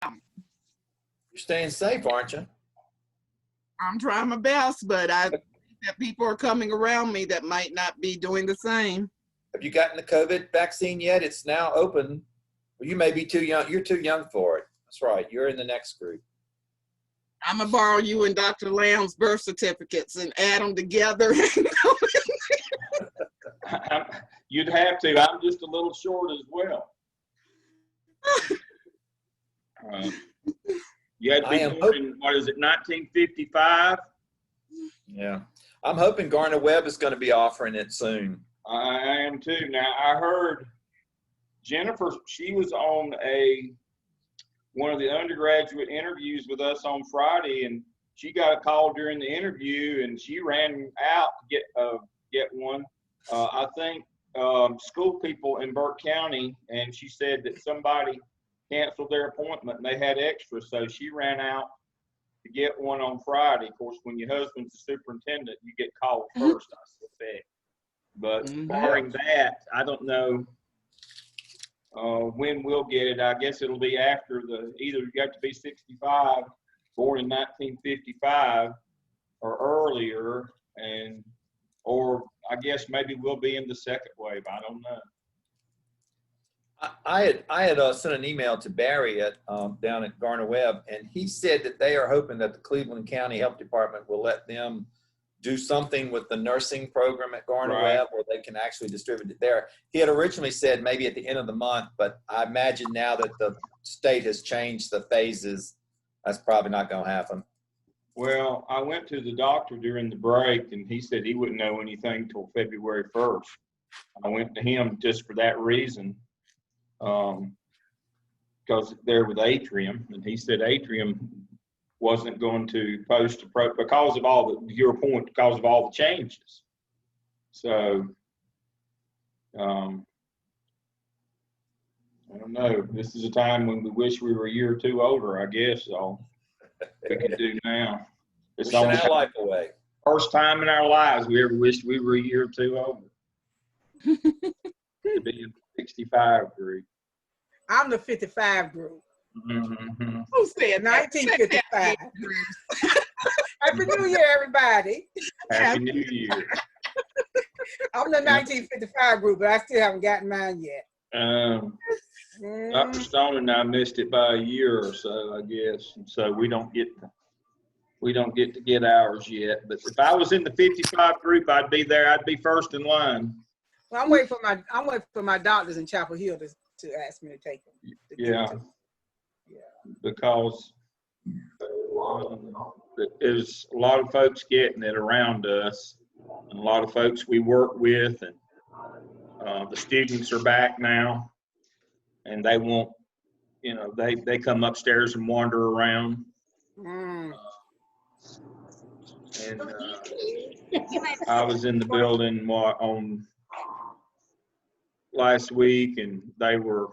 You're staying safe, aren't you? I'm trying my best, but I that people are coming around me that might not be doing the same. Have you gotten the COVID vaccine yet? It's now open. Well, you may be too young. You're too young for it. That's right. You're in the next group. I'm gonna borrow you and Dr. Lamb's birth certificates and add them together. You'd have to. I'm just a little short as well. You had to be born in, what is it, 1955? Yeah. I'm hoping Gardner-Webb is going to be offering it soon. I am too. Now, I heard Jennifer, she was on one of the undergraduate interviews with us on Friday, and she got a call during the interview, and she ran out to get one. I think school people in Burke County, and she said that somebody canceled their appointment and they had extra, so she ran out to get one on Friday. Of course, when your husband's the superintendent, you get called first, I suspect. But barring that, I don't know when we'll get it. I guess it'll be after either you have to be 65, born in 1955 or earlier, or I guess maybe we'll be in the second wave. I don't know. I had sent an email to Barry down at Gardner-Webb, and he said that they are hoping that the Cleveland County Health Department will let them do something with the nursing program at Gardner-Webb, where they can actually distribute it there. He had originally said maybe at the end of the month, but I imagine now that the state has changed the phases, that's probably not going to happen. Well, I went to the doctor during the break, and he said he wouldn't know anything till February 1st. I went to him just for that reason. Because they're with Atrium, and he said Atrium wasn't going to post because of all the changes. So I don't know. This is a time when we wish we were a year or two older, I guess. All we can do now. It's Wishing our life away. First time in our lives we ever wished we were a year or two older. To be in the 65 group. I'm the 55 group. Mm-hmm. Who said 1955? Happy New Year, everybody. Happy New Year. I'm the 1955 group, but I still haven't gotten mine yet. Dr. Stone and I missed it by a year or so, I guess, and so we don't get to get ours yet. But if I was in the 55 group, I'd be there. I'd be first in line. Well, I'm waiting for my doctors in Chapel Hill to ask me to take them. Yeah. Because there's a lot of folks getting it around us, and a lot of folks we work with, and the students are back now, and they won't, they come upstairs and wander around. And I was in the building on last week, and they were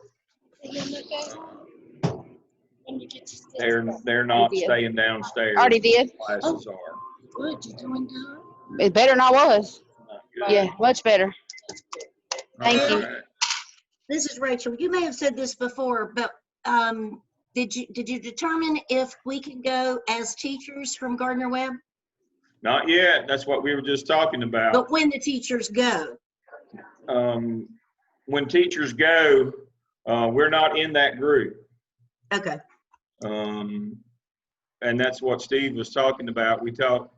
they're not staying downstairs. Already did. Classes are. Good, you doing good? It's better than I was. Yeah, much better. Thank you. Right. This is Rachel. You may have said this before, but did you determine if we can go as teachers from Gardner-Webb? Not yet. That's what we were just talking about. But when the teachers go? When teachers go, we're not in that group. Okay. And that's what Steve was talking about. We talked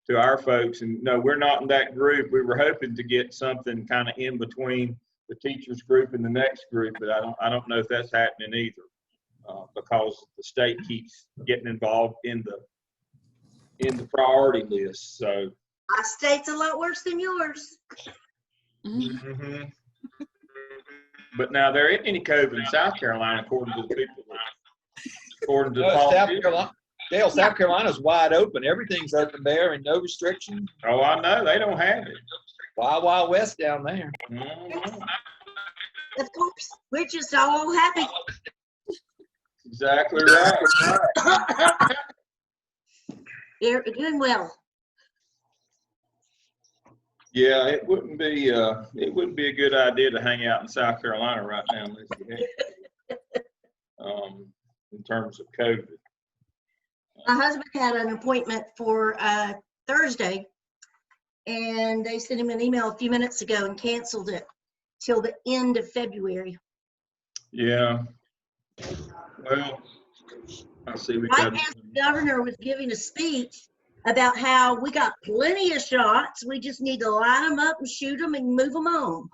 to our folks, and no, we're not in that group. We were hoping to get something kind of in between the teachers group and the next group, but I don't know if that's happening either, because the state keeps getting involved in the priority list. So our state's a lot worse than yours. Mm-hmm. But now there ain't any COVID in South Carolina, according to the people. According to South Carolina's wide open. Everything's open there and no restrictions. Oh, I know. They don't have it. Wild, wild west down there. Mm-hmm. Of course. We're just all happy. Exactly right. You're doing well. Yeah, it wouldn't be a good idea to hang out in South Carolina right now. in terms of COVID. My husband had an appointment for Thursday, and they sent him an email a few minutes ago and canceled it till the end of February. Yeah. Well, I see we Right got. as the governor was giving a speech about how we got plenty of shots, we just need to line them up and shoot them and move them on.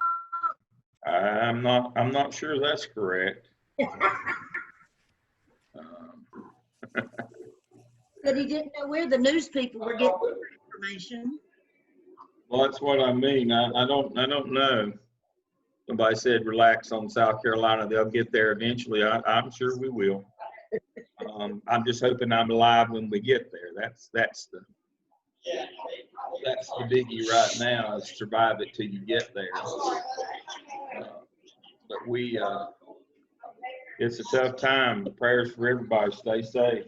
I'm not sure that's correct. But he didn't know where the news people were getting their information. Well, that's what I mean. I don't know. Somebody said relax on South Carolina. They'll get there eventually. I'm sure we will. I'm just hoping I'm alive when we get there. That's the biggie right now, is survive it till you get there. But it's a tough time. Prayers for everybody. Stay safe.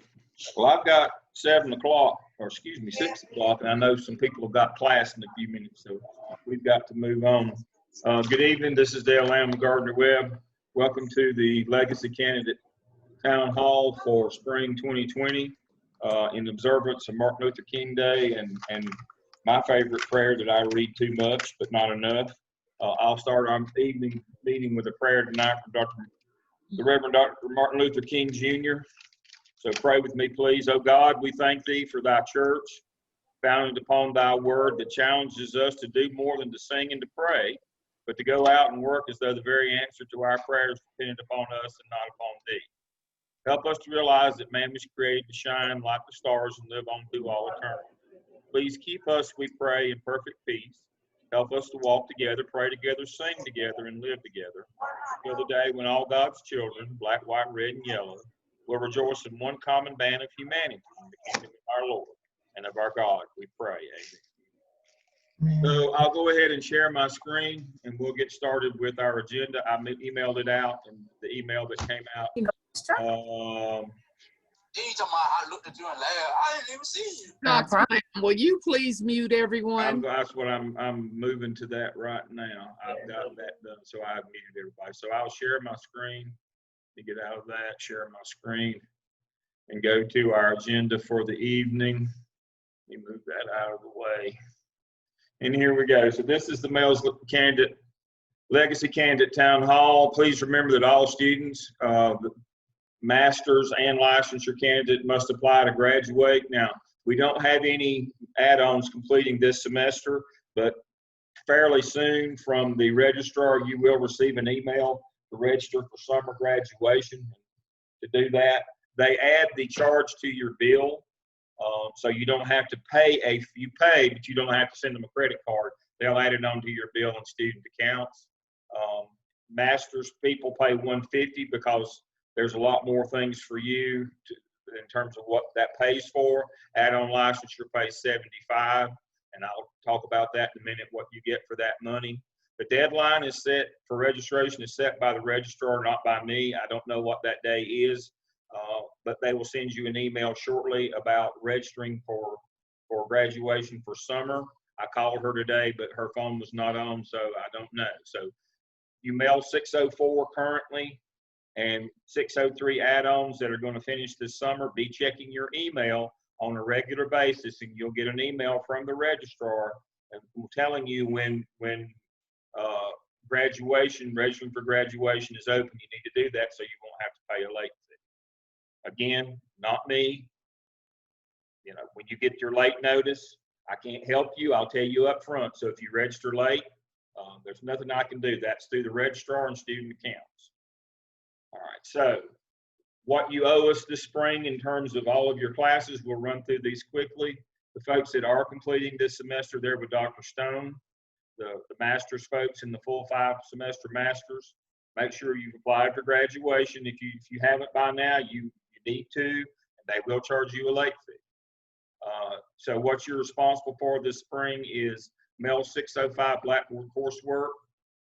Well, I've got 6 o'clock, and I know some people have got class in a few minutes, so we've got to move on. Good evening. This is Dale Lamb, Gardner Webb. Welcome to the Legacy Candidate Town Hall for spring 2020 in observance of Martin Luther King Day and my favorite prayer that I read too much but not enough. I'll start our evening meeting with a prayer tonight from the Reverend Dr. Martin Luther King Jr. So pray with me, please. Oh God, we thank thee for thy church, founded upon thy word that challenges us to do more than to sing and to pray, but to go out and work as though the very answer to our prayers depended upon us and not upon thee. Help us to realize that man was created to shine like the stars and live on through all eternity. Please keep us, we pray, in perfect peace. Help us to walk together, pray together, sing together, and live together. Till the day when all God's children, black, white, red, and yellow, will rejoice in one common band of humanity in the kingdom of our Lord and of our God, we pray. Amen. So I'll go ahead and share my screen, and we'll get started with our agenda. I emailed it out, and the email that came out. I looked at you and laughed. I didn't even see you. Dr. Lamb, will you please mute everyone? That's what I'm moving to that right now. I've got that done, so I've muted everybody. So I'll share my screen. Let me get out of that, share my screen, and go to our agenda for the evening. Let me move that out of the way. And here we go. So this is the MELS Legacy Candidate Town Hall. Please remember that all students, the master's and licensure candidate, must apply to graduate. Now, we don't have any add-ons completing this semester, but fairly soon from the registrar, you will receive an email to register for summer graduation. To do that, they add the charge to your bill. So you don't have to pay you pay, but you don't have to send them a credit card. They'll add it onto your bill and student accounts. Master's people pay $150 because there's a lot more things for you in terms of what that pays for. Add-on licensure pays $75, and I'll talk about that in a minute, what you get for that money. The deadline is set for registration is set by the registrar, not by me. I don't know what that day is, but they will send you an email shortly about registering for graduation for summer. I called her today, but her phone was not on, so I don't know. So you mail 604 currently and 603 add-ons that are going to finish this summer. Be checking your email on a regular basis, and you'll get an email from the registrar telling you when registering for graduation is open. You need to do that so you won't have to pay a late fee. Again, not me. You know, when you get your late notice, I can't help you. I'll tell you up front. So if you register late, there's nothing I can do. That's through the registrar and student accounts. All right, so what you owe us this spring in terms of all of your classes, we'll run through these quickly. The folks that are completing this semester, there with Dr. Stone, the master's folks in the full 5-semester masters, make sure you've applied for graduation. If you haven't by now, you need to, and they will charge you a late fee. So what you're responsible for this spring is MELS 605 Blackboard coursework,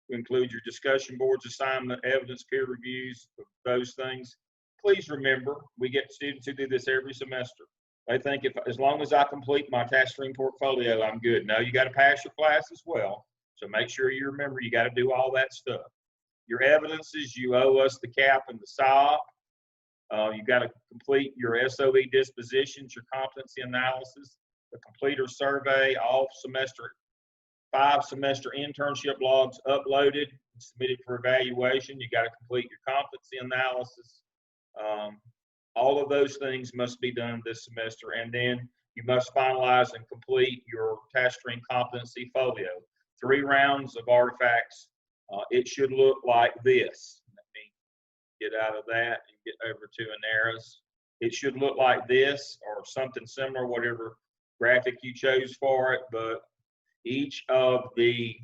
to include your discussion boards, assignment, evidence, peer reviews, those things. Please remember, we get students who do this every semester. They think as long as I complete my tax stream portfolio, I'm good. No, you got to pass your class as well. So make sure you remember you got to do all that stuff. Your evidences, you owe us the CAP and the SOP. You got to complete your SOE dispositions, your competency analysis, the completer survey, all semester, 5 semester internship logs uploaded and submitted for evaluation. You got to complete your competency analysis. All of those things must be done this semester, and then you must finalize and complete your task stream competency folio. 3 rounds of artifacts. It should look like this. Let me get out of that and get over to Anera's. It should look like this or something similar, whatever graphic you chose for it, but each of the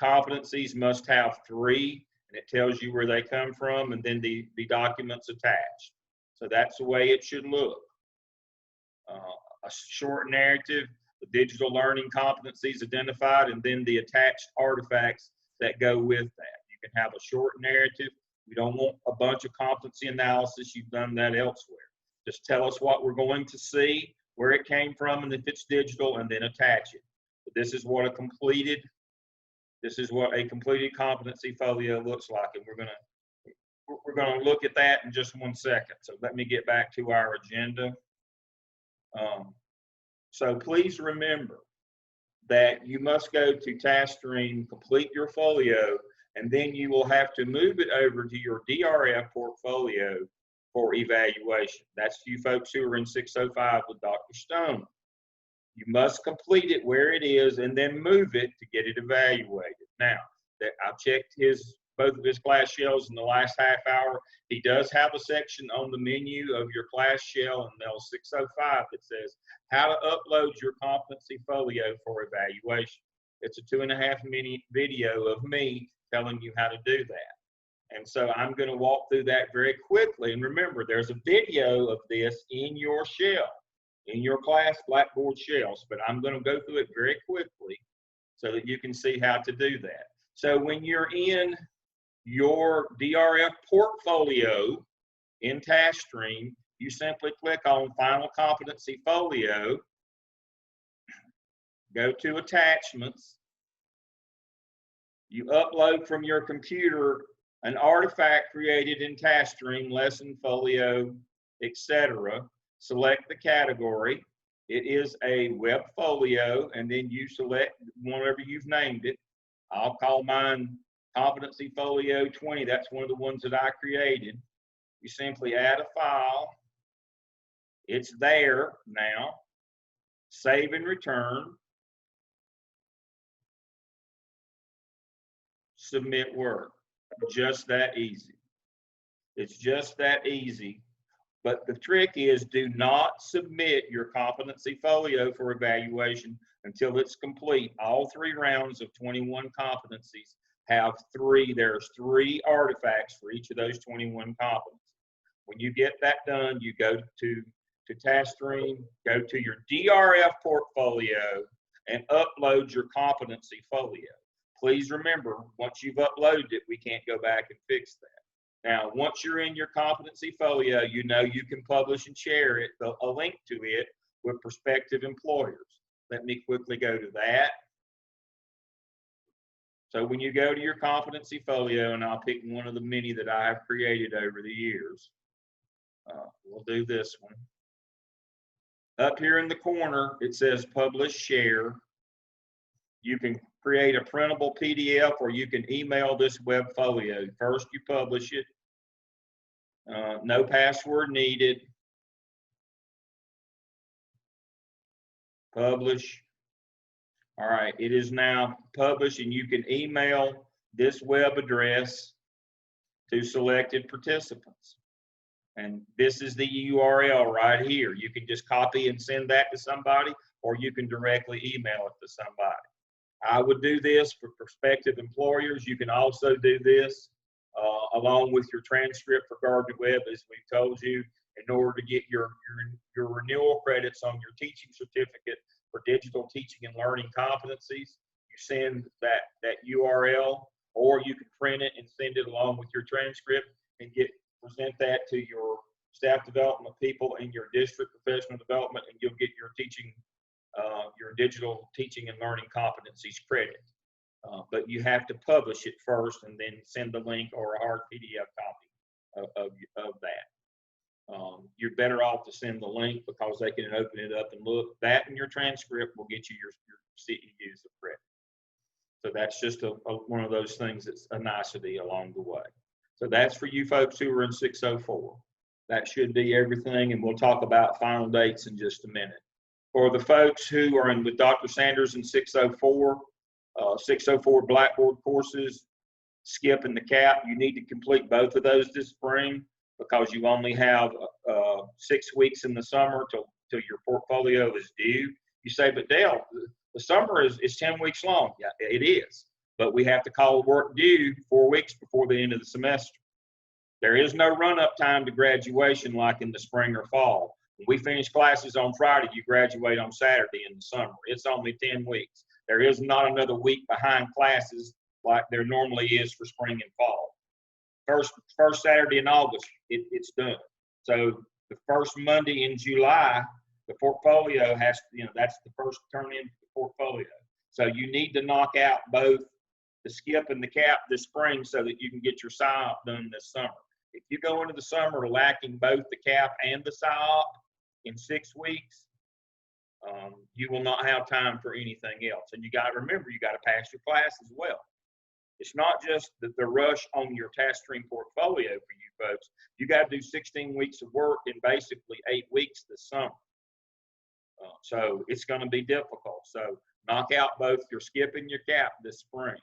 competencies must have 3, and it tells you where they come from, and then the documents attached. So that's the way it should look. A short narrative, the digital learning competencies identified, and then the attached artifacts that go with that. You can have a short narrative. You don't want a bunch of competency analysis. You've done that elsewhere. Just tell us what we're going to see, where it came from, and if it's digital, and then attach it. But this is what a completed competency folio looks like, and we're gonna look at that in just 1 second. So let me get back to our agenda. So please remember that you must go to task stream, complete your folio, and then you will have to move it over to your DRF portfolio for evaluation. That's you folks who are in 605 with Dr. Stone. You must complete it where it is and then move it to get it evaluated. Now, I've checked both of his class shells in the last half hour. He does have a section on the menu of your class shell in MELS 605 that says how to upload your competency folio for evaluation. It's a 2.5-minute video of me telling you how to do that. And so I'm going to walk through that very quickly. And remember, there's a video of this in your shell, in your class Blackboard shells, but I'm going to go through it very quickly so that you can see how to do that. So when you're in your DRF portfolio in task stream, you simply click on Final Competency Folio, go to Attachments, you upload from your computer an artifact created in task stream, lesson, folio, etc. Select the category. It is a web folio, and then you select whatever you've named it. I'll call mine Competency Folio 20. That's one of the ones that I created. You simply add a file. It's there now. Save and return. Submit work. Just that easy. It's just that easy. But the trick is, do not submit your competency folio for evaluation until it's complete. All 3 rounds of 21 competencies have 3. There's 3 artifacts for each of those 21 competencies. When you get that done, you go to task stream, go to your DRF portfolio, and upload your competency folio. Please remember, once you've uploaded it, we can't go back and fix that. Now, once you're in your competency folio, you know you can publish and share it, a link to it with prospective employers. Let me quickly go to that. So when you go to your competency folio, and I'll pick one of the many that I have created over the years, we'll do this one. Up here in the corner, it says Publish Share. You can create a printable PDF, or you can email this web folio. First, you publish it. No password needed. Publish. All right, it is now published, and you can email this web address to selected participants. And this is the URL right here. You can just copy and send that to somebody, or you can directly email it to somebody. I would do this for prospective employers. You can also do this along with your transcript for Gardner Webb, as we've told you, in order to get your renewal credits on your teaching certificate for digital teaching and learning competencies. You send that URL, or you can print it and send it along with your transcript and present that to your staff development people in your district professional development, and you'll get your digital teaching and learning competencies credit. But you have to publish it first and then send the link or a hard PDF copy of that. You're better off to send the link because they can open it up and look. That and your transcript will get you your CEUs of credit. So that's just one of those things that's a nicety along the way. So that's for you folks who are in 604. That should be everything, and we'll talk about final dates in just a minute. For the folks who are in with Dr. Sanders in 604, 604 Blackboard courses, skip and the cap, you need to complete both of those this spring because you only have 6 weeks in the summer till your portfolio is due. You say, but Dale, the summer is 10 weeks long. Yeah, it is. But we have to call work due 4 weeks before the end of the semester. There is no run-up time to graduation like in the spring or fall. When we finish classes on Friday, you graduate on Saturday in the summer. It's only 10 weeks. There is not another week behind classes like there normally is for spring and fall. First Saturday in August, it's done. So the first Monday in July, the portfolio has to, that's the first turn in the portfolio. So you need to knock out both the skip and the cap this spring so that you can get your PSYOP done this summer. If you go into the summer lacking both the cap and the PSYOP in 6 weeks, you will not have time for anything else. And you got to remember, you got to pass your class as well. It's not just the rush on your task stream portfolio for you folks. You got to do 16 weeks of work in basically 8 weeks this summer. So it's going to be difficult. So knock out both your skip and your cap this spring.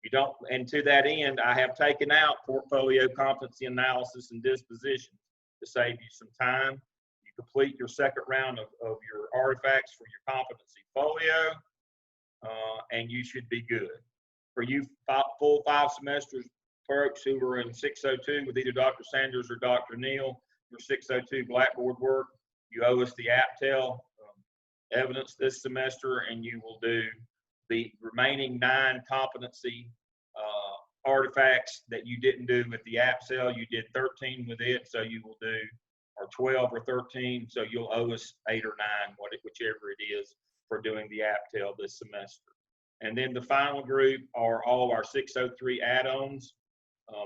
You don't, and to that end, I have taken out portfolio competency analysis and disposition to save you some time. You complete your second round of your artifacts for your competency folio, and you should be good. For you full 5 semesters folks who are in 602 with either Dr. Sanders or Dr. Neal, your 602 Blackboard work, you owe us the APTEL evidence this semester, and you will do the remaining 9 competency artifacts that you didn't do with the APTEL. You did 13 with it, so you will do, or 12 or 13, so you'll owe us 8 or 9, whichever it is, for doing the APTEL this semester. And then the final group are all our 603 add-ons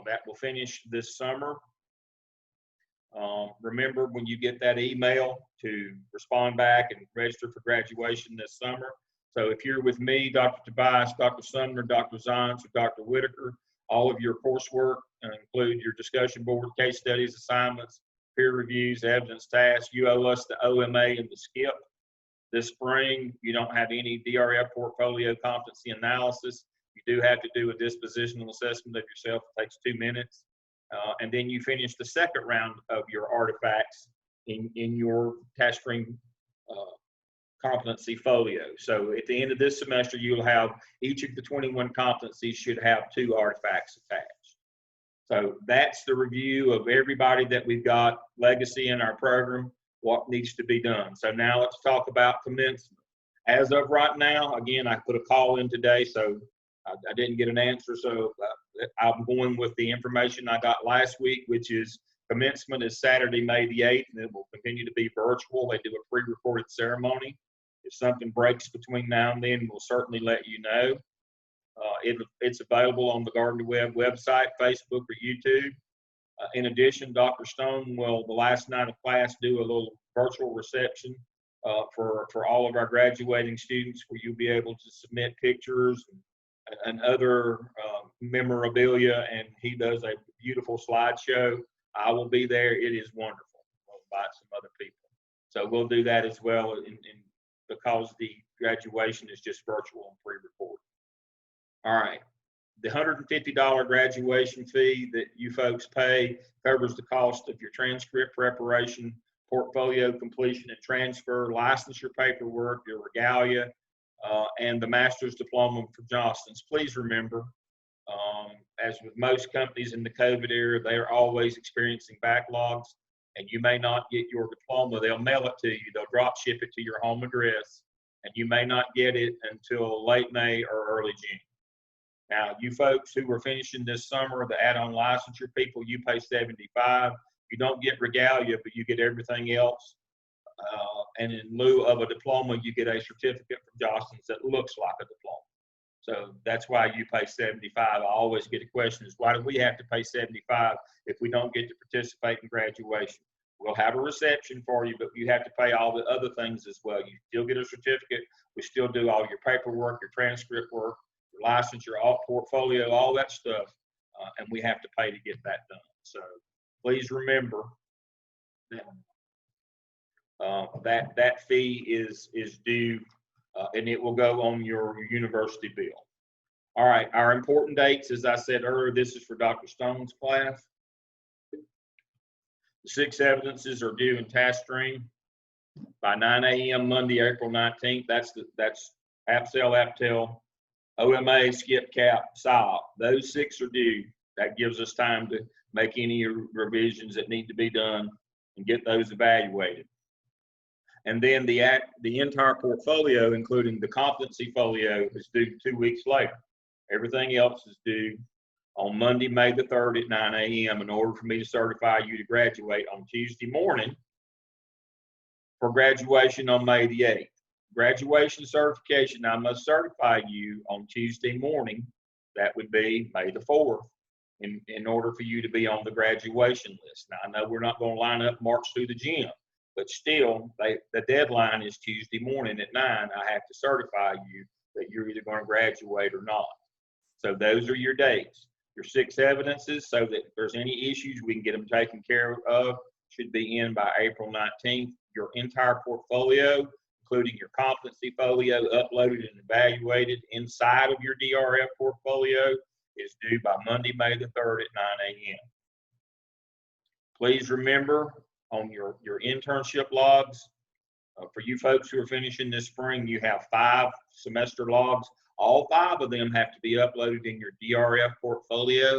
that will finish this summer. Remember, when you get that email, to respond back and register for graduation this summer. So if you're with me, Dr. Tobias, Dr. Sumner, Dr. Zients, or Dr. Whitaker, all of your coursework include your discussion board, case studies, assignments, peer reviews, evidence tasks. You owe us the OMA and the skip. This spring, you don't have any DRF portfolio competency analysis. You do have to do a dispositional assessment of yourself. It takes 2 minutes. And then you finish the second round of your artifacts in your task stream competency folio. So at the end of this semester, you'll have each of the 21 competencies should have 2 artifacts attached. So that's the review of everybody that we've got legacy in our program, what needs to be done. So now let's talk about commencement. As of right now, again, I put a call in today, so I didn't get an answer. So I'm going with the information I got last week, which is commencement is Saturday, May the 8th, and it will continue to be virtual. They do a pre-recorded ceremony. If something breaks between now and then, we'll certainly let you know. It's available on the Gardner Webb website, Facebook, or YouTube. In addition, Dr. Stone will, the last night of class, do a little virtual reception for all of our graduating students, where you'll be able to submit pictures and other memorabilia, and he does a beautiful slideshow. I will be there. It is wonderful. We'll invite some other people. So we'll do that as well, because the graduation is just virtual and pre-recorded. All right. The $150 graduation fee that you folks pay covers the cost of your transcript preparation, portfolio completion and transfer, licensure paperwork, your regalia, and the master's diploma for Johnston's. Please remember, as with most companies in the COVID era, they are always experiencing backlogs, and you may not get your diploma. They'll mail it to you. They'll drop ship it to your home address, and you may not get it until late May or early June. Now, you folks who are finishing this summer, the add-on licensure people, you pay $75. You don't get regalia, but you get everything else. And in lieu of a diploma, you get a certificate from Johnston's that looks like a diploma. So that's why you pay $75. I always get a question is, why do we have to pay $75 if we don't get to participate in graduation? We'll have a reception for you, but you have to pay all the other things as well. You still get a certificate. We still do all your paperwork, your transcript work, your license, your portfolio, all that stuff, and we have to pay to get that done. So please remember that that fee is due, and it will go on your university bill. All right, our important dates, as I said earlier, this is for Dr. Stone's class. The 6 evidences are due in task stream by 9 a.m. Monday, April 19th. That's APSEL, APTEL, OMA, Skip, CAP, SIOP. Those 6 are due. That gives us time to make any revisions that need to be done and get those evaluated. And then the entire portfolio, including the competency folio, is due 2 weeks later. Everything else is due on Monday, May the 3rd at 9 a.m. in order for me to certify you to graduate on Tuesday morning for graduation on May the 8th. Graduation certification, I must certify you on Tuesday morning. That would be May the 4th in order for you to be on the graduation list. Now, I know we're not going to line up, march through the gym, but still, the deadline is Tuesday morning at 9. I have to certify you that you're either going to graduate or not. So those are your dates. Your 6 evidences, so that if there's any issues, we can get them taken care of, should be in by April 19th. Your entire portfolio, including your competency folio, uploaded and evaluated inside of your DRF portfolio, is due by Monday, May the 3rd at 9 a.m. Please remember on your internship logs, for you folks who are finishing this spring, you have 5 semester logs. All 5 of them have to be uploaded in your DRF portfolio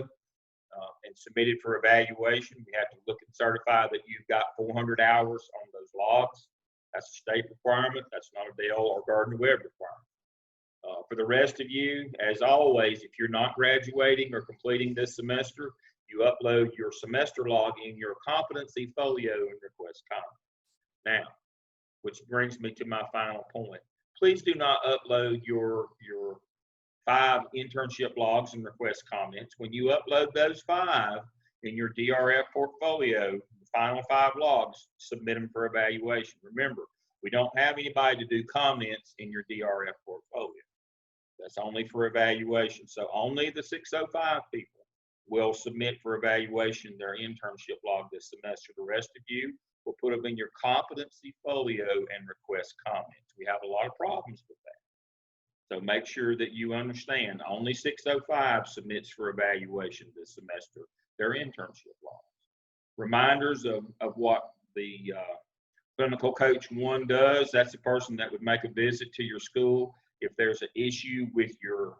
and submitted for evaluation. We have to look and certify that you've got 400 hours on those logs. That's a state requirement. That's not a Dale or Gardner-Webb requirement. For the rest of you, as always, if you're not graduating or completing this semester, you upload your semester log in your competency folio and request comment. Now, which brings me to my final point. Please do not upload your 5 internship logs and request comments. When you upload those 5 in your DRF portfolio, the final 5 logs, submit them for evaluation. Remember, we don't have anybody to do comments in your DRF portfolio. That's only for evaluation. So only the 605 people will submit for evaluation their internship log this semester. The rest of you will put them in your competency folio and request comments. We have a lot of problems with that. So make sure that you understand only 605 submits for evaluation this semester, their internship logs. Reminders of what the clinical coach 1 does. That's the person that would make a visit to your school. If there's an issue with your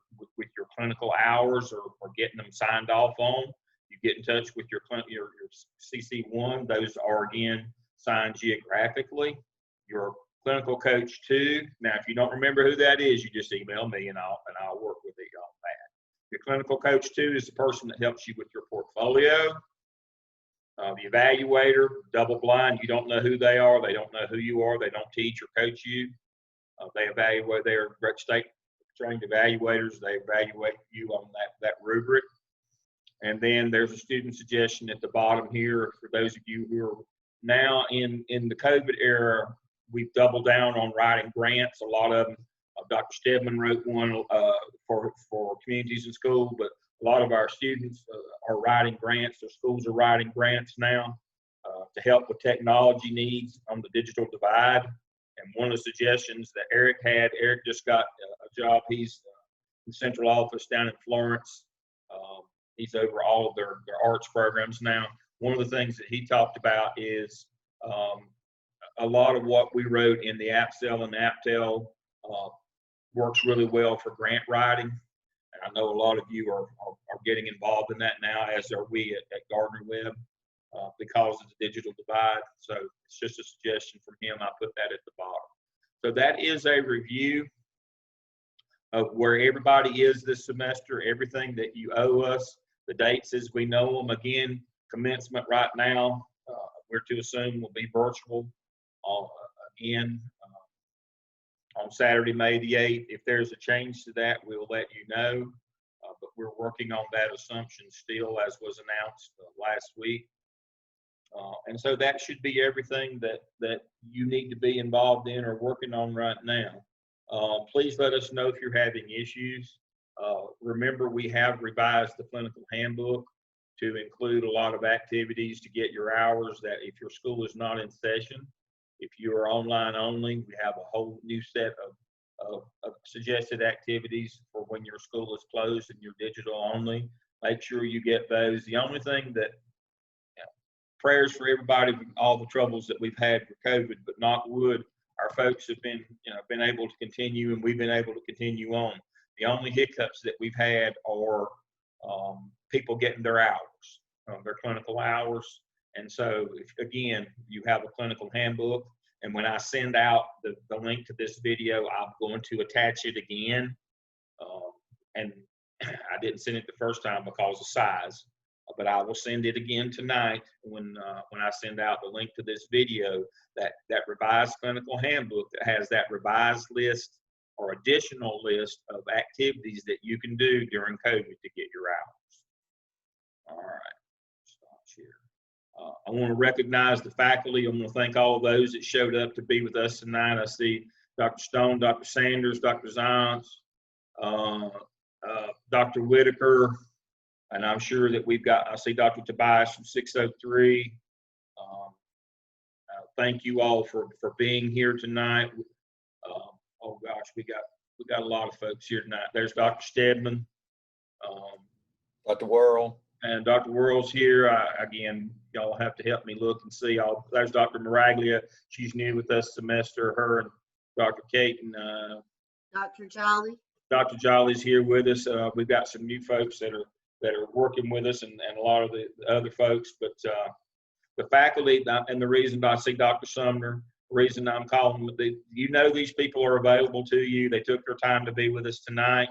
clinical hours or getting them signed off on, you get in touch with your CC1. Those are, again, signed geographically. Your clinical coach 2. Now, if you don't remember who that is, you just email me and I'll work with you on that. Your clinical coach 2 is the person that helps you with your portfolio. The evaluator, double blind, you don't know who they are. They don't know who you are. They don't teach or coach you. They evaluate. They are state trained evaluators. They evaluate you on that rubric. And then there's a student suggestion at the bottom here for those of you who are now in the COVID era. We've doubled down on writing grants. A lot of them, Dr. Stedman wrote one for communities in school, but a lot of our students are writing grants. Their schools are writing grants now to help with technology needs on the digital divide. And one of the suggestions that Eric just got a job. He's in the central office down in Florence. He's over all of their arts programs now. One of the things that he talked about is a lot of what we wrote in the APSEL and APTEL works really well for grant writing. And I know a lot of you are getting involved in that now, as are we at Gardner-Webb, because of the digital divide. So it's just a suggestion from him. I put that at the bottom. So that is a review of where everybody is this semester, everything that you owe us, the dates as we know them. Again, commencement right now, we're to assume will be virtual again. on Saturday, May the 8th. If there's a change to that, we'll let you know. But we're working on that assumption still, as was announced last week. And so that should be everything that you need to be involved in or working on right now. Please let us know if you're having issues. Remember, we have revised the clinical handbook to include a lot of activities to get your hours, that if your school is not in session, if you are online only, we have a whole new set of suggested activities for when your school is closed and you're digital only. Make sure you get those. The only thing that, prayers for everybody with all the troubles that we've had with COVID, but knock wood, our folks have been able to continue, and we've been able to continue on. The only hiccups that we've had are people getting their hours, their clinical hours. And so, again, you have a clinical handbook, and when I send out the link to this video, I'm going to attach it again. And I didn't send it the first time because of size, but I will send it again tonight when I send out the link to this video, that revised clinical handbook that has that revised list or additional list of activities that you can do during COVID to get your hours. All right, stop here. I want to recognize the faculty. I want to thank all of those that showed up to be with us tonight. I see Dr. Stone, Dr. Sanders, Dr. Zions, Dr. Whitaker, and I'm sure that I see Dr. Tobias from 603. Thank you all for being here tonight. Oh gosh, we got a lot of folks here tonight. There's Dr. Stedman. Dr. Worrell. And Dr. Worrell's here. Again, y'all have to help me look and see. There's Dr. Maraglia. She's new with us semester. Her and Dr. Kate and Dr. Jolly. Dr. Jolly's here with us. We've got some new folks that are working with us, and a lot of the other folks. But the faculty, and the reason I see Dr. Sumner, the reason I'm calling them, these people are available to you. They took their time to be with us tonight.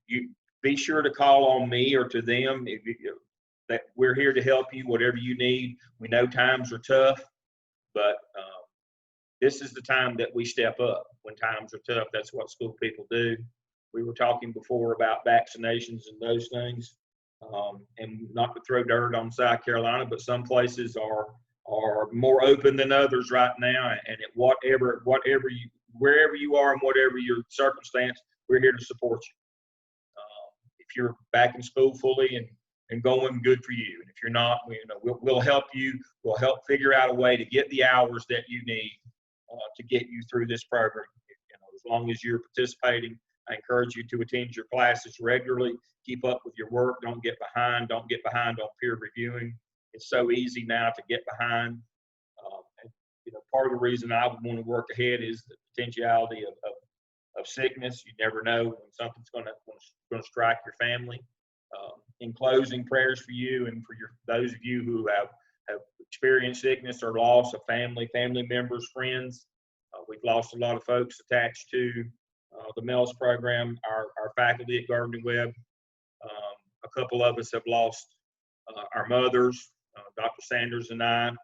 You be sure to call on me or to them. That we're here to help you, whatever you need. We know times are tough, but this is the time that we step up when times are tough. That's what school people do. We were talking before about vaccinations and those things, and not to throw dirt on South Carolina, but some places are more open than others right now. And wherever you are and whatever your circumstance, we're here to support you. If you're back in school fully and going, good for you. And if you're not, we'll help you. We'll help figure out a way to get the hours that you need to get you through this program. As long as you're participating, I encourage you to attend your classes regularly. Keep up with your work. Don't get behind. Don't get behind on peer reviewing. It's so easy now to get behind. Part of the reason I would want to work ahead is the potentiality of sickness. You never know when something's going to strike your family. In closing, prayers for you and for those of you who have experienced sickness or loss of family members, friends. We've lost a lot of folks attached to the MELS program. Our faculty at Gardner Webb, a couple of us have lost our mothers. Dr. Sanders and I have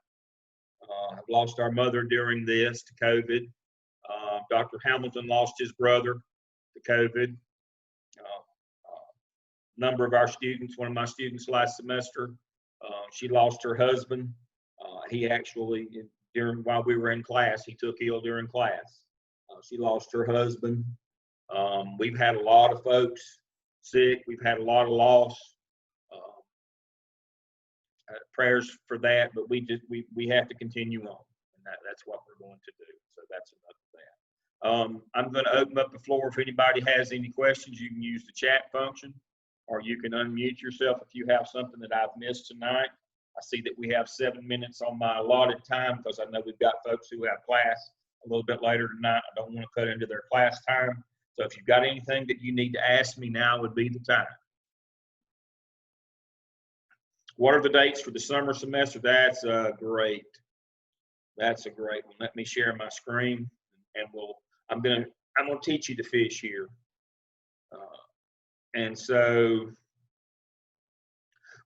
lost our mother during this to COVID. Dr. Hamilton lost his brother to COVID. Number of our students, one of my students last semester, she lost her husband. He actually, while we were in class, he took ill during class. She lost her husband. We've had a lot of folks sick. We've had a lot of loss. Prayers for that, but we have to continue on, and that's what we're going to do. So that's enough of that. I'm going to open up the floor. If anybody has any questions, you can use the chat function, or you can unmute yourself if you have something that I've missed tonight. I see that we have 7 minutes on my allotted time because I know we've got folks who have class a little bit later tonight. I don't want to cut into their class time. So if you've got anything that you need to ask me, now would be the time. What are the dates for the summer semester? That's great. That's a great one. Let me share my screen, and I'm gonna teach you to fish here. And so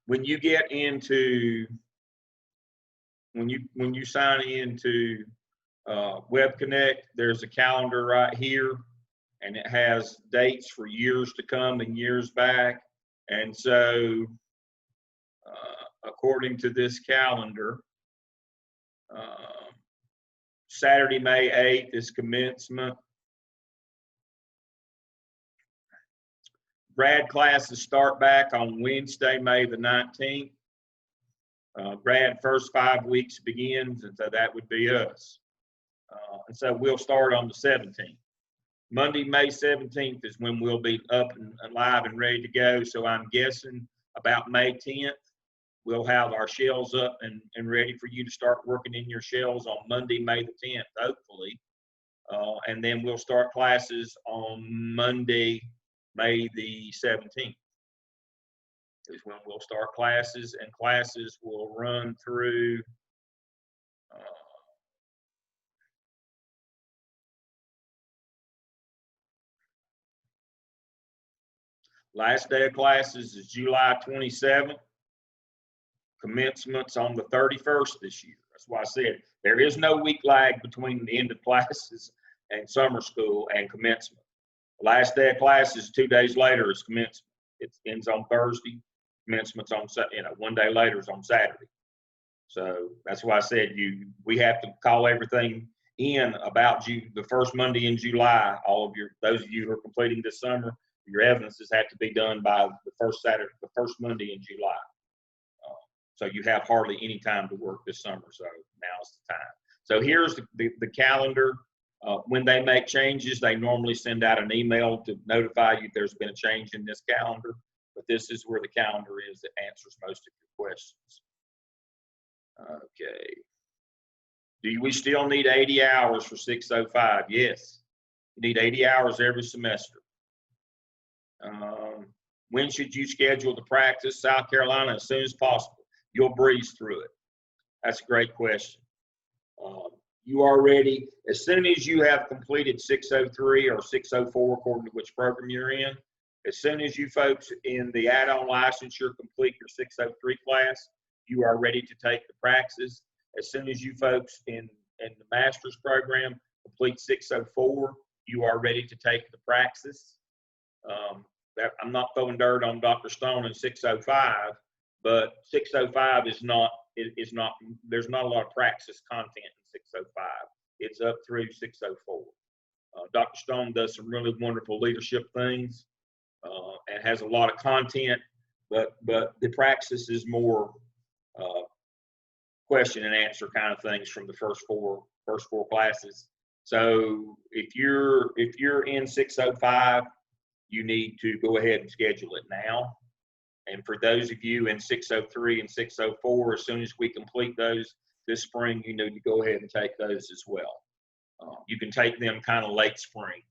when you sign into Web Connect, there's a calendar right here, and it has dates for years to come and years back. And so, according to this calendar, Saturday, May 8th is commencement. Grad classes start back on Wednesday, May the 19th. Grad first 5 weeks begins, and so that would be us. And so we'll start on the 17th. Monday, May 17th is when we'll be up and live and ready to go. So I'm guessing about May 10th, we'll have our shells up and ready for you to start working in your shells on Monday, May the 10th, hopefully. And then we'll start classes on Monday, May the 17th. Is when we'll start classes, and classes will run through last day of classes is July 27th. Commencement's on the 31st this year. That's why I said there is no week lag between the end of classes and summer school and commencement. Last day of classes 2 days later is commencement. It ends on Thursday. Commencement's on, 1 day later is on Saturday. So that's why I said we have to call everything in about the first Monday in July. Those of you who are completing this summer, your evidences have to be done by the first Monday in July. So you have hardly any time to work this summer. So now's the time. So here's the calendar. When they make changes, they normally send out an email to notify you there's been a change in this calendar. But this is where the calendar is that answers most of your questions. Okay. Do we still need 80 hours for 605? Yes. You need 80 hours every semester. When should you schedule the practice? South Carolina, as soon as possible. You'll breeze through it. That's a great question. You are ready. As soon as you have completed 603 or 604, according to which program you're in, as soon as you folks in the add-on licensure complete your 603 class, you are ready to take the praxis. As soon as you folks in the master's program complete 604, you are ready to take the praxis. I'm not throwing dirt on Dr. Stone in 605, but 605 is not, there's not a lot of praxis content in 605. It's up through 604. Dr. Stone does some really wonderful leadership things. And has a lot of content, but the praxis is more question and answer kind of things from the first four classes. So if you're in 605, you need to go ahead and schedule it now. And for those of you in 603 and 604, as soon as we complete those this spring, you need to go ahead and take those as well. You can take them kind of late spring,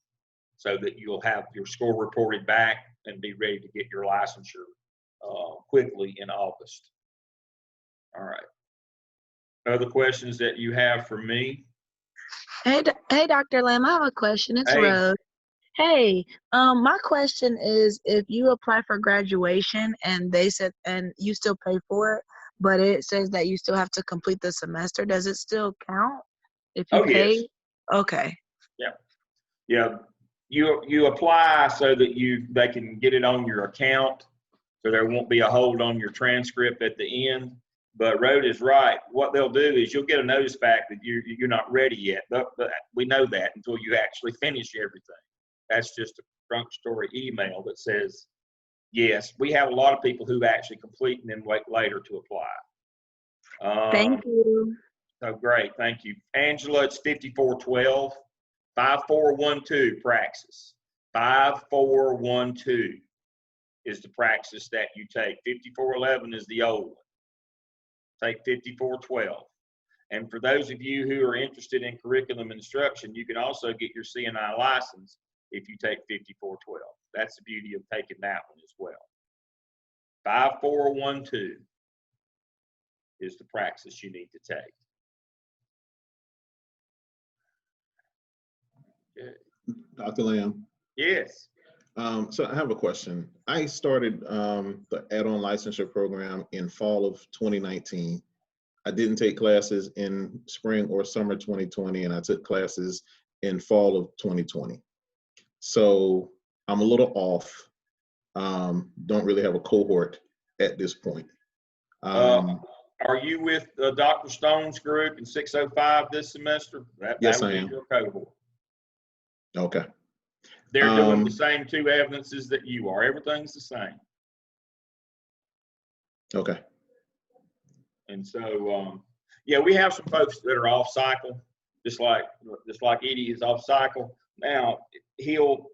so that you'll have your score reported back and be ready to get your licensure quickly in August. All right. Other questions that you have for me? Hey, Dr. Lamb, I have a question. It's Hey. Rose. Hey, my question is, if you apply for graduation and they said, and you still pay for it, but it says that you still have to complete the semester, does it still count if you pay? Yes. Okay. Yeah. You apply so that they can get it on your account, so there won't be a hold on your transcript at the end. But Rhoda is right. What they'll do is you'll get a notice back that you're not ready yet. But we know that until you actually finish everything. That's just a trunk story email that says, yes. We have a lot of people who actually complete and then wait later to apply. Thank you. So great. Thank you. Angela, it's 5412. 5412 praxis. 5412 is the praxis that you take. 5411 is the old one. Take 5412. And for those of you who are interested in curriculum instruction, you can also get your CNI license if you take 5412. That's the beauty of taking that one as well. 5412 is the praxis you need to take. Okay. Dr. Lamb. Yes. So I have a question. I started the add-on licensure program in fall of 2019. I didn't take classes in spring or summer 2020, and I took classes in fall of 2020. So I'm a little off. Don't really have a cohort at this point. Are you with Dr. Stone's group in 605 this semester? Yes, that would I be am. your cohort. Okay. They're doing the same 2 evidences that you are. Everything's the same. Okay. And so, yeah, we have some folks that are off cycle, just like Edie is off cycle. Now he'll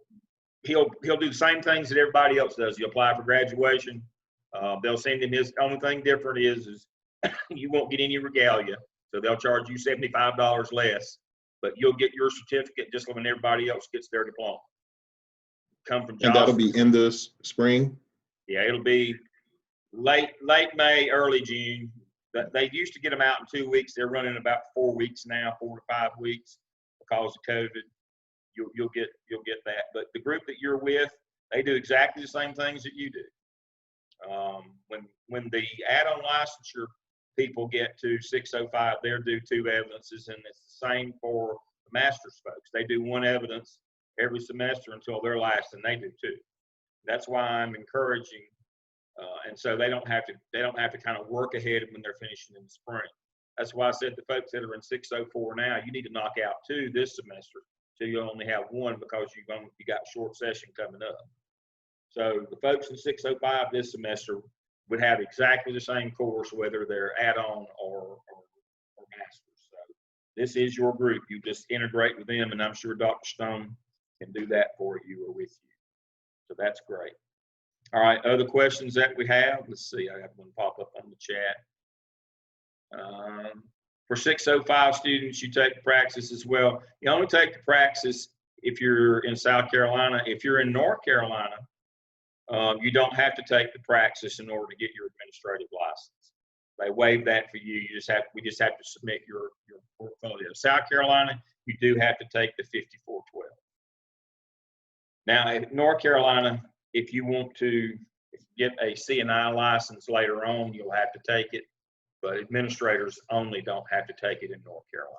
do the same things that everybody else does. He'll apply for graduation. They'll send him his. Only thing different is you won't get any regalia, so they'll charge you $75 less, but you'll get your certificate just like when everybody else gets their diploma. Come from And that'll Johnson. be in the spring? Yeah, it'll be late May, early June. They used to get them out in 2 weeks. They're running about 4 weeks now, 4 to 5 weeks because of COVID. You'll get that. But the group that you're with, they do exactly the same things that you do. When the add-on licensure people get to 605, they're due 2 evidences, and it's the same for the master's folks. They do 1 evidence every semester until their last, and they do 2. That's why I'm encouraging, and so they don't have to kind of work ahead when they're finishing in the spring. That's why I said the folks that are in 604 now, you need to knock out 2 this semester, so you only have 1 because you got short session coming up. So the folks in 605 this semester would have exactly the same course, whether they're add-on or masters. So this is your group. You just integrate with them, and I'm sure Dr. Stone can do that for you or with you. So that's great. All right, other questions that we have? Let's see, I have one pop up on the chat. For 605 students, you take the praxis as well. You only take the praxis if you're in South Carolina. If you're in North Carolina, you don't have to take the praxis in order to get your administrative license. They waive that for you. We just have to submit your portfolio. South Carolina, you do have to take the 5412. Now, in North Carolina, if you want to get a CNI license later on, you'll have to take it. But administrators only don't have to take it in North Carolina,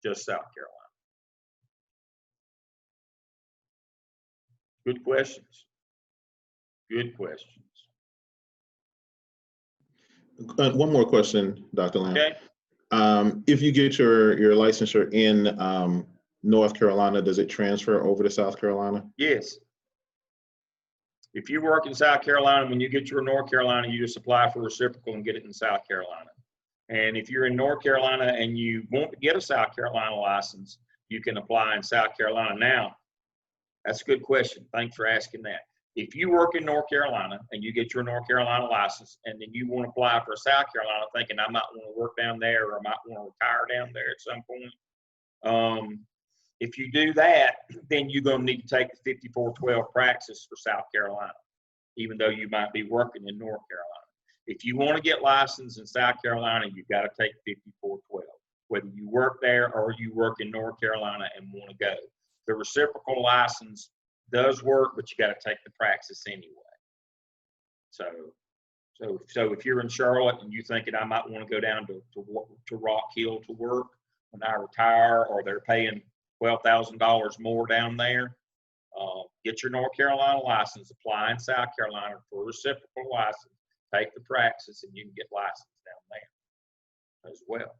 just South Carolina. Good questions. Good questions. One more question, Dr. Lamb. Okay. If you get your licensure in North Carolina, does it transfer over to South Carolina? Yes. If you work in South Carolina, when you get your North Carolina, you just apply for reciprocal and get it in South Carolina. And if you're in North Carolina and you want to get a South Carolina license, you can apply in South Carolina. Now, that's a good question. Thanks for asking that. If you work in North Carolina and you get your North Carolina license and then you want to apply for a South Carolina thinking I might want to work down there or I might want to retire down there at some point, if you do that, then you're going to need to take the 5412 praxis for South Carolina, even though you might be working in North Carolina. If you want to get licensed in South Carolina, you've got to take 5412, whether you work there or you work in North Carolina and want to go. The reciprocal license does work, but you got to take the praxis anyway. So if you're in Charlotte and you're thinking I might want to go down to Rock Hill to work when I retire, or they're paying $12,000 more down there, get your North Carolina license, apply in South Carolina for a reciprocal license, take the praxis, and you can get licensed down there as well.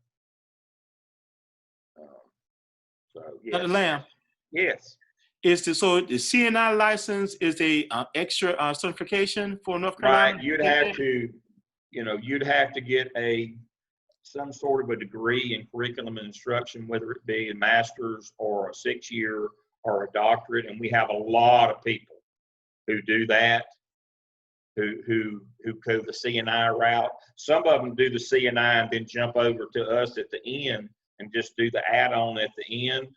Yes. Dr. Lamb, Yes. so the CNI license is a extra certification for North Carolina? Right. You'd have to get some sort of a degree in curriculum and instruction, whether it be a master's or a 6-year or a doctorate. And we have a lot of people who do that, who go the CNI route. Some of them do the CNI and then jump over to us at the end and just do the add-on at the end.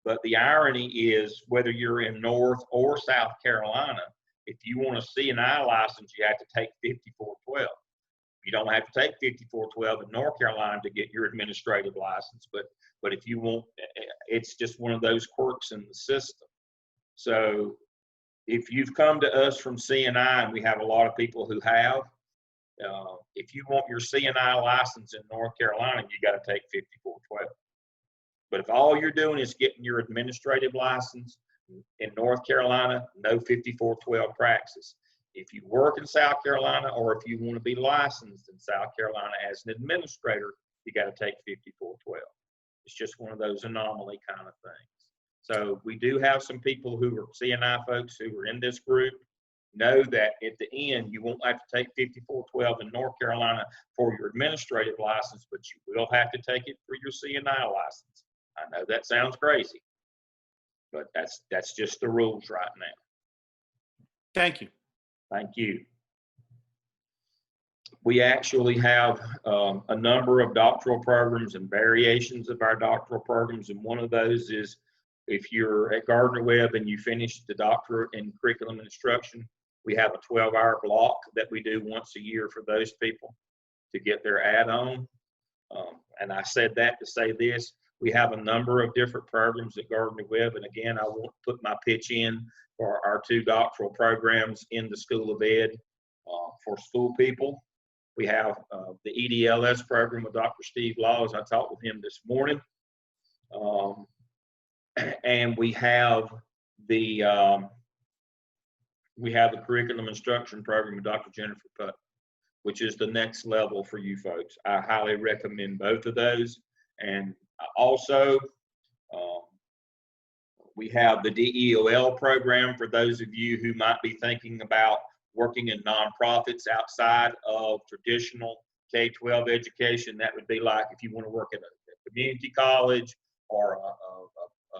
But the irony is, whether you're in North or South Carolina, if you want a CNI license, you have to take 5412. You don't have to take 5412 in North Carolina to get your administrative license, but if you want, it's just one of those quirks in the system. So if you've come to us from CNI, and we have a lot of people who have, if you want your CNI license in North Carolina, you got to take 5412. But if all you're doing is getting your administrative license in North Carolina, no 5412 praxis. If you work in South Carolina, or if you want to be licensed in South Carolina as an administrator, you got to take 5412. It's just one of those anomaly kind of things. So we do have some people who are CNI folks who are in this group. Know that at the end, you won't have to take 5412 in North Carolina for your administrative license, but you will have to take it for your CNI license. I know that sounds crazy, but that's just the rules right now. Thank you. Thank you. We actually have a number of doctoral programs and variations of our doctoral programs, and one of those is if you're at Gardner-Webb and you finish the doctorate in curriculum and instruction, we have a 12-hour block that we do once a year for those people to get their add-on. And I said that to say this. We have a number of different programs at Gardner-Webb, and again, I won't put my pitch in for our 2 doctoral programs in the School of Ed for school people. We have the EDLS program with Dr. Steve Laws. I talked with him this morning. And we have the curriculum instruction program with Dr. Jennifer Putt, which is the next level for you folks. I highly recommend both of those. And also, we have the DEOL program for those of you who might be thinking about working in nonprofits outside of traditional K-12 education. That would be like if you want to work at a community college or a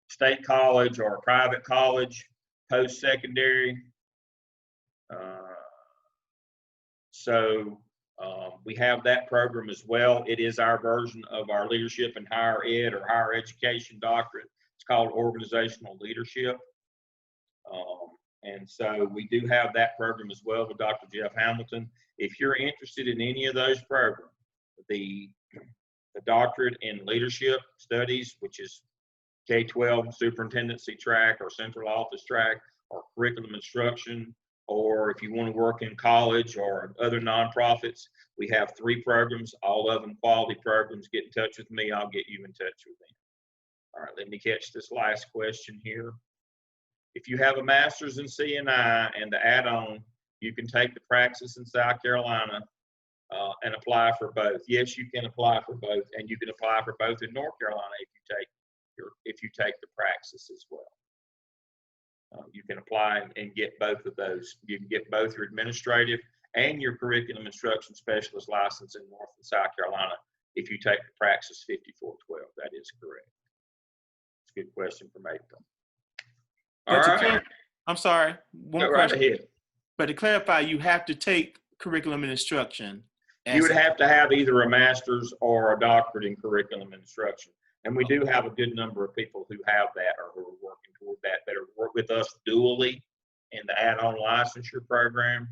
state college or a private college, post-secondary. So we have that program as well. It is our version of our leadership in higher ed or higher education doctorate. It's called organizational leadership. And so we do have that program as well with Dr. Jeff Hamilton. If you're interested in any of those programs, the doctorate in leadership studies, which is K-12 superintendency track or central office track, or curriculum instruction, or if you want to work in college or other nonprofits, we have 3 programs, all of them quality programs. Get in touch with me, I'll get you in touch with them. All right, let me catch this last question here. If you have a master's in CNI and the add-on, you can take the praxis in South Carolina and apply for both. Yes, you can apply for both, and you can apply for both in North Carolina if you take the praxis as well. You can apply and get both of those. You can get both your administrative and your curriculum instruction specialist license in North and South Carolina if you take the praxis 5412. That is correct. It's a good question from April. All right. I'm sorry. One question. Right ahead. But to clarify, you have to take curriculum and instruction. You would have to have either a master's or a doctorate in curriculum and instruction. And we do have a good number of people who have that or who are working toward that are work with us dually in the add-on licensure program.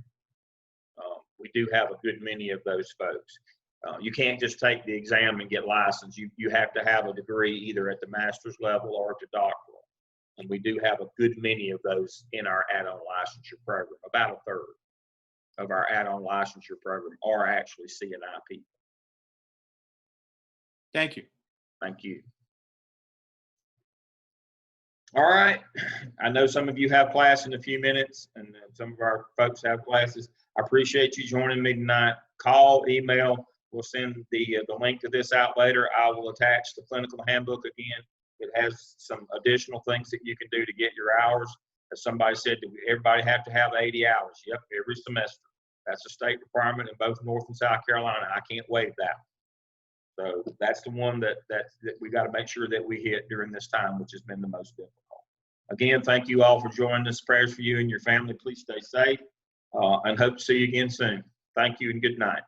We do have a good many of those folks. You can't just take the exam and get licensed. You have to have a degree either at the master's level or at the doctoral. And we do have a good many of those in our add-on licensure program. About a third of our add-on licensure program are actually CNI people. Thank you. Thank you. All right. I know some of you have class in a few minutes, and some of our folks have classes. I appreciate you joining me tonight. Call, email. We'll send the link to this out later. I will attach the clinical handbook again. It has some additional things that you can do to get your hours. As somebody said, everybody have to have 80 hours. Yep, every semester. That's a state requirement in both North and South Carolina. I can't waive that. So that's the one that we got to make sure that we hit during this time, which has been the most difficult. Again, thank you all for joining us. Prayers for you and your family. Please stay safe and hope to see you again soon. Thank you and good night.